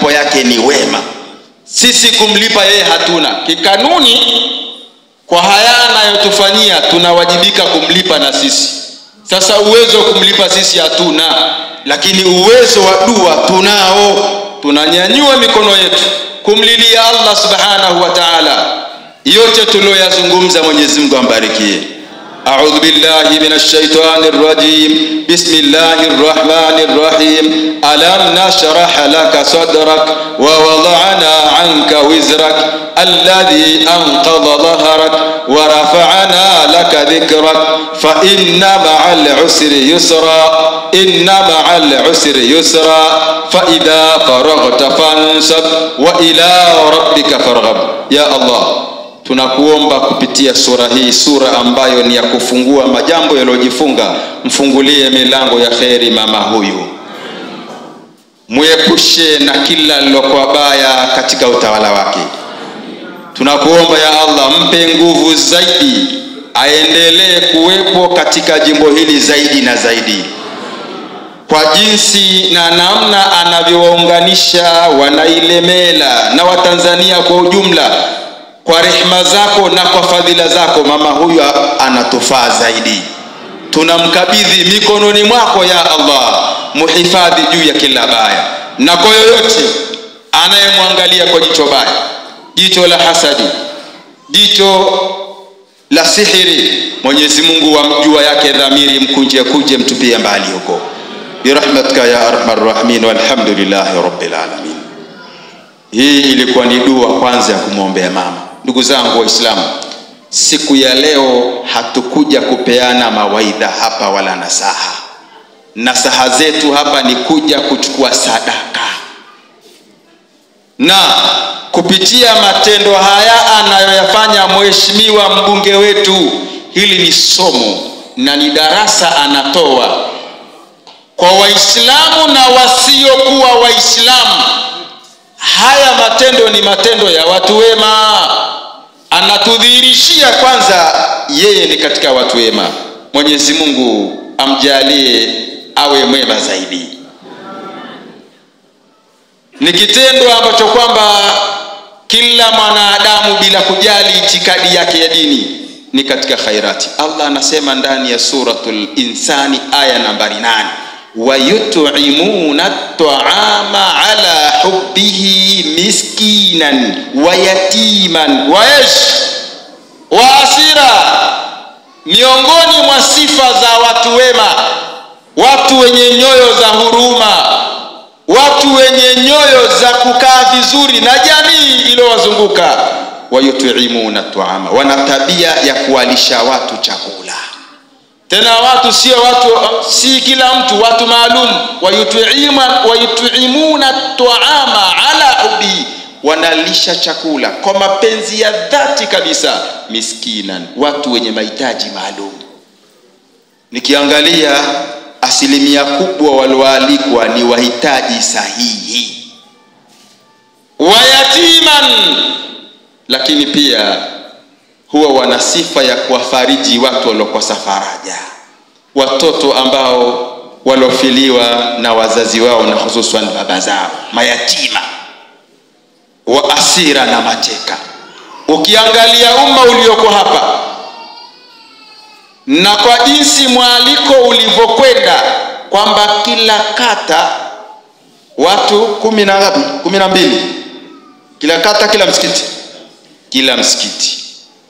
malipo yake ni wema. Sisi kumlipa yeye hatuna. Kikanuni kwa haya anayotufanyia tunawajibika kumlipa na sisi. Sasa uwezo wa kumlipa sisi hatuna, lakini uwezo wa dua tunao. Tunanyanyua mikono yetu kumlilia Allah subhanahu wa ta'ala. Yote tuliyozungumza Mwenyezi Mungu ambarikie. أعوذ بالله من الشيطان الرجيم. بسم الله الرحمن الرحيم. ألم نشرح لك صدرك ووضعنا عنك وزرك الذي أنقض ظهرك ورفعنا لك ذكرك فإن مع العسر يسرا إن مع العسر يسرا فإذا فرغت فانصب وإلى ربك فارغب. يا الله, tunakuomba kupitia sura hii, sura ambayo ni ya kufungua majambo yaliyojifunga, mfungulie milango ya kheri mama huyu. Muepushe na kila lilokuwa baya katika utawala wake. Tunakuomba ya Allah, mpe nguvu zaidi, aendelee kuwepo katika jimbo hili zaidi na zaidi. Kwa jinsi na namna anavyowaunganisha Wanailemela na Watanzania kwa ujumla, kwa rehema zako na kwa fadhila zako, mama huyu anatufaa zaidi. Tunamkabidhi mikononi mwako ya Allah, muhifadhi juu ya kila baya, na kwa yoyote anayemwangalia kwa jicho baya, jicho la hasadi, jicho la sihiri, Mwenyezi Mungu amjua yake dhamiri, mkunje kuje mtupie mbali huko birahmatika ya arhamar rahimin. Walhamdulillahi rabbil alamin. Hii ilikuwa ni dua kwanza ya kumwombea mama. Ndugu zangu Waislamu, siku ya leo hatukuja kupeana mawaidha hapa wala nasaha. Nasaha zetu hapa ni kuja kuchukua sadaka. Na kupitia matendo haya anayoyafanya mheshimiwa mbunge wetu, hili ni somo na ni darasa anatoa kwa Waislamu na wasiokuwa Waislamu. Haya matendo ni matendo ya watu wema. Anatudhihirishia kwanza yeye ni katika watu wema. Mwenyezi Mungu amjalie awe mwema zaidi. Ni kitendo ambacho kwamba kila mwanadamu bila kujali itikadi yake ya dini ni katika khairati. Allah anasema ndani ya suratul Insani aya nambari 8, وَيُطْعِمُونَ الطَّعَامَ عَلَى حُبِّهِ مِسْكِينًا وَيَتِيمًا وَأَسِيرًا. Miongoni mwa sifa za watu wema, watu wenye nyoyo za huruma, watu wenye nyoyo za kukaa vizuri na jamii iliyowazunguka. وَيُطْعِمُونَ الطَّعَامَ, wana tabia ya kuwalisha watu chakula. Tena watu sio watu, si kila mtu, watu maalum. Wayut'imuna at'ama ala ubi, wanalisha chakula kwa mapenzi ya dhati kabisa. Miskinan, watu wenye mahitaji maalum. Nikiangalia asilimia kubwa walioalikwa ni wahitaji sahihi. Wayatiman, lakini pia huwa wana sifa ya kuwafariji watu waliokosa faraja, watoto ambao walofiliwa na wazazi wao na hususan baba zao, mayatima, wa asira na mateka. Ukiangalia umma ulioko hapa na kwa jinsi mwaliko ulivyokwenda kwamba kila kata watu 12, kila kata kila msikiti,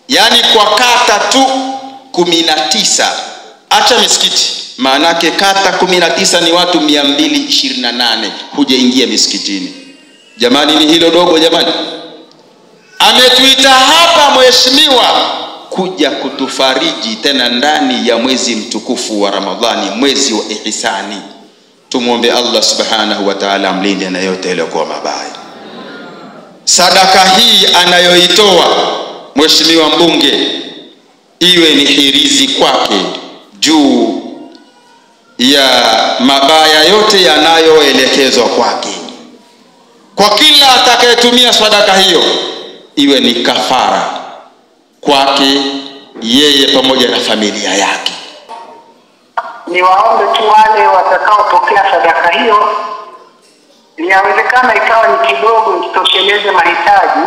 yani kwa kata tu 19, acha misikiti, maanake kata 19 ni watu 228 hujaingia misikitini. Jamani, ni hilo dogo jamani? Ametuita hapa mheshimiwa kuja kutufariji tena ndani ya mwezi mtukufu wa Ramadhani, mwezi wa ihsani. Tumuombe Allah subhanahu wa ta'ala amlinde na yote yaliyokuwa mabaya. Sadaka hii anayoitoa mheshimiwa mbunge iwe ni hirizi kwake juu ya mabaya yote yanayoelekezwa kwake. Kwa kila atakayetumia sadaka hiyo iwe ni kafara kwake yeye pamoja na familia yake. Ni waombe tu wale watakaopokea sadaka hiyo Inawezekana ikawa ni kidogo itosheleze mahitaji,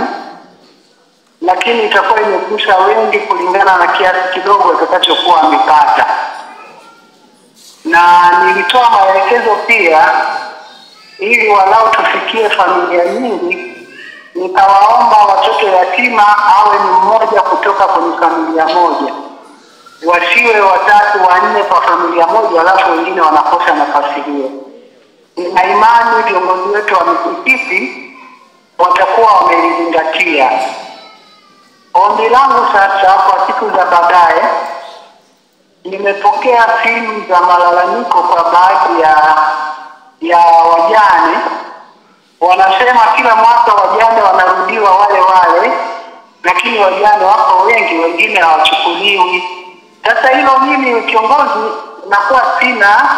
lakini itakuwa imekusha wengi kulingana na kiasi kidogo atakachokuwa amepata. Na nilitoa maelekezo pia ili walau tufikie familia nyingi, nikawaomba watoto yatima awe ni mmoja kutoka kwenye familia moja, wasiwe 3 4 kwa familia moja alafu wengine wanakosa nafasi hiyo. Nina imani viongozi wetu wa misikiti watakuwa wamelizingatia. Ombi langu sasa kwa siku za baadaye, nimepokea simu za malalamiko kwa baadhi ya wajane. Wanasema kila mwaka wajane wanarudiwa wale, lakini wajane wako wengi, wengine hawachukuliwi. Sasa hilo mimi kiongozi nakuwa sina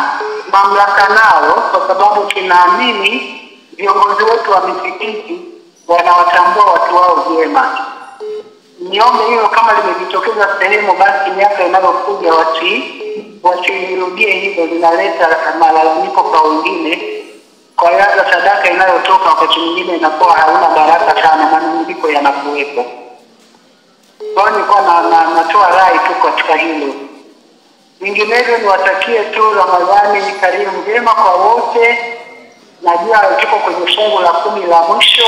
mamlaka nalo, kwa sababu tunaamini viongozi wetu wa misikiti wanawatambua watu wao vyema. Niombe hilo kama limejitokeza sehemu, basi miaka inayokuja wasirudie hivyo, linaleta malalamiko kwa wengine. Kwa hiyo hata sadaka inayotoka wakati mwingine inakuwa hauna baraka sana, manunguniko yanakuwepo. Kwa hiyo natoa rai tu katika hilo. Vinginevyo niwatakie tu Ramadhani karimu njema kwa wote. Najua tuko kwenye fungu la 10 la mwisho,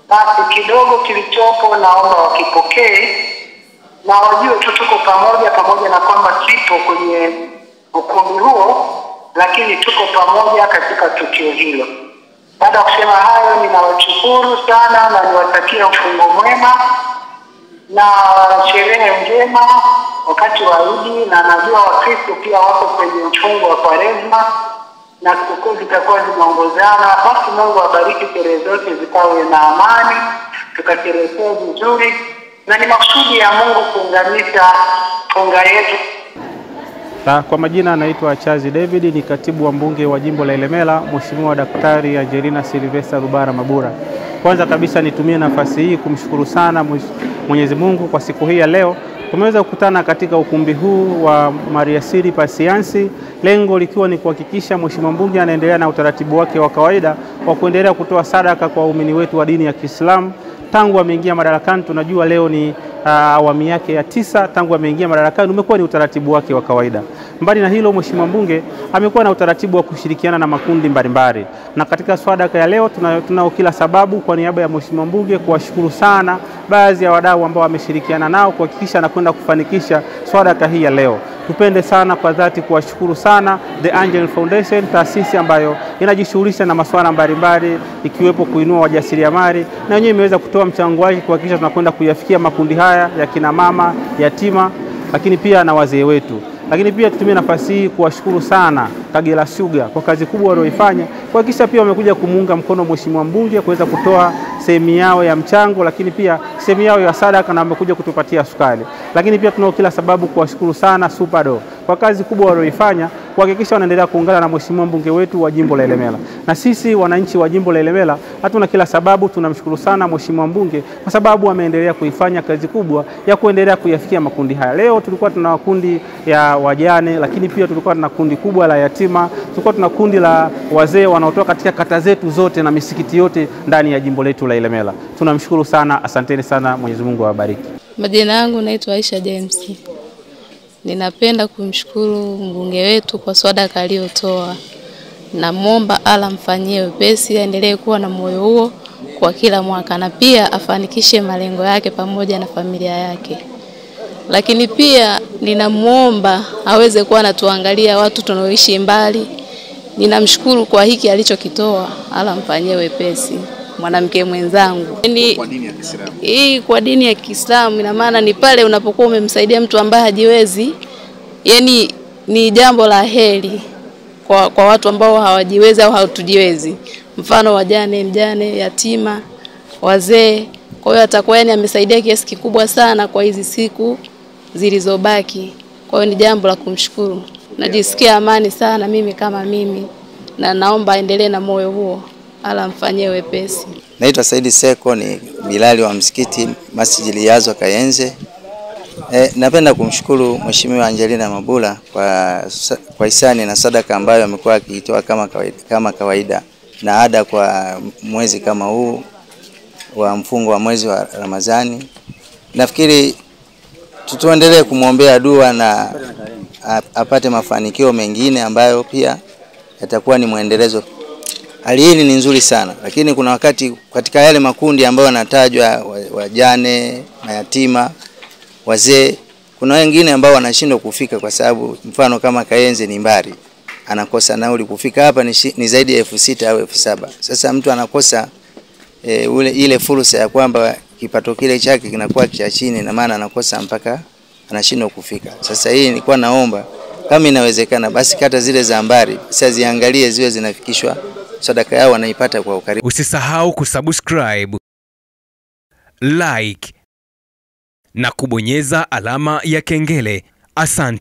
basi kidogo kilichopo naomba wakipokee na wajue tu tuko pamoja na kwamba sipo kwenye ukumbi huo, lakini tuko pamoja katika tukio hilo. Baada ya kusema hayo, ninawashukuru sana na niwatakie mfungo mwema na sherehe njema wakati wa Eid, na najua Wakristo pia wako kwenye mfungo wa Kwaresma na sikukuu zitakuwa zimeongozana. Basi Mungu awabariki, sherehe zote zikawe na amani, tukasherehekee vizuri, na ni makusudi ya Mungu kuunganisha funga yetu. Kwa majina anaitwa Chazi David, ni katibu wa mbunge wa jimbo la Ilemela, Mheshimiwa Daktari Angelina Sylvester Rubara Mabura. Kwanza kabisa nitumie nafasi hii kumshukuru sana Mwenyezi Mungu kwa siku hii ya leo. Tumeweza kukutana katika ukumbi huu wa Maria Siri Pasiansi, lengo likiwa ni kuhakikisha Mheshimiwa mbunge anaendelea na utaratibu wake wa kawaida wa kuendelea kutoa sadaka kwa waumini wetu wa dini ya Kiislamu. Tangu ameingia madarakani, tunajua leo ni awamu yake ya 9 tangu ameingia madarakani, umekuwa ni utaratibu wake wa kawaida. Mbali na hilo, Mheshimiwa mbunge amekuwa na utaratibu wa kushirikiana na makundi mbalimbali, na katika sadaka ya leo tunao kila sababu kwa niaba ya Mheshimiwa mbunge kuwashukuru sana baadhi ya wadau ambao wameshirikiana nao kuhakikisha na kwenda kufanikisha sadaka hii ya leo. Tupende sana kwa dhati kuwashukuru sana The Angel Foundation, taasisi ambayo inajishughulisha na masuala mbalimbali ikiwepo kuinua wajasiriamali, na wenyewe imeweza kutoa mchango wake kuhakikisha tunakwenda kuyafikia makundi haya ya kina mama, yatima, lakini pia na wazee wetu. Lakini pia tutumie nafasi hii kuwashukuru sana Kagera Sugar kwa kazi kubwa walioifanya kuhakikisha pia wamekuja kumuunga mkono Mheshimiwa mbunge kuweza kutoa sehemu yao ya mchango, lakini pia sehemu yao ya sadaka, na wamekuja kutupatia sukari. Lakini pia tunao kila sababu kuwashukuru sana Supado kwa kazi kubwa walioifanya kuhakikisha wanaendelea kuungana na Mheshimiwa mbunge wetu wa jimbo la Ilemela. Na sisi wananchi wa jimbo la Ilemela hatuna kila sababu, tunamshukuru sana Mheshimiwa mbunge kwa sababu ameendelea kuifanya kazi kubwa ya kuendelea kuyafikia makundi haya. Leo tulikuwa tuna makundi ya wajane, lakini pia tulikuwa tuna kundi kubwa la yatima, tulikuwa tuna kundi la wazee wanaotoka katika kata zetu zote na misikiti yote ndani ya jimbo letu la Ilemela. Tunamshukuru sana, asanteni sana, Mwenyezi Mungu awabariki. Majina yangu naitwa Aisha James. Ninapenda kumshukuru mbunge wetu kwa sadaka aliyotoa. Namuomba Allah mfanyie wepesi, aendelee kuwa na moyo huo kwa kila mwaka, na pia afanikishe malengo yake pamoja na familia yake. Lakini pia ninamuomba aweze kuwa anatuangalia watu tunaoishi mbali. Ninamshukuru kwa hiki alichokitoa, Allah mfanyie wepesi. Mwanamke mwenzangu, kwa dini ya Kiislamu. Hii kwa dini ya Kiislamu ina maana ni pale unapokuwa umemsaidia mtu ambaye hajiwezi, yani ni jambo la heri kwa watu ambao hawajiwezi au hatujiwezi. Mfano wajane, mjane, yatima, wazee. Kwa hiyo atakuwa yani amesaidia kiasi kikubwa sana kwa hizi siku zilizobaki. Kwa hiyo ni jambo la kumshukuru. Najisikia amani sana mimi kama mimi, na naomba aendelee na moyo huo. Allah mfanyie wepesi. Naitwa Saidi Seko, ni bilali wa msikiti Masjid Liazo Kayenze. Napenda kumshukuru Mheshimiwa Angelina Mabura kwa hisani na sadaka ambayo amekuwa akitoa kama kawaida. na ada kwa mwezi kama huu wa mfungo wa mwezi wa Ramadhani. Nafikiri tuendelee kumwombea dua na apate mafanikio mengine ambayo pia yatakuwa ni muendelezo. Hali hii ni nzuri sana, lakini kuna wakati katika yale makundi ambayo yanatajwa, wajane, mayatima, wazee, kuna wengine ambao wanashindwa kufika kwa sababu mfano kama Kayenze ni mbali. Anakosa nauli kufika hapa ni zaidi ya 6,000 au 7,000. Sasa mtu anakosa ile fursa ya kwamba kipato kile chake kinakuwa cha chini, na maana anakosa mpaka anashindwa kufika. Sasa hii nilikuwa naomba kama inawezekana basi kata zile za mbali sasa ziangalie ziwe zinafikishwa sadaka yao wanaipata kwa ukaribu. Usisahau kusubscribe, like na kubonyeza alama ya kengele. Asante.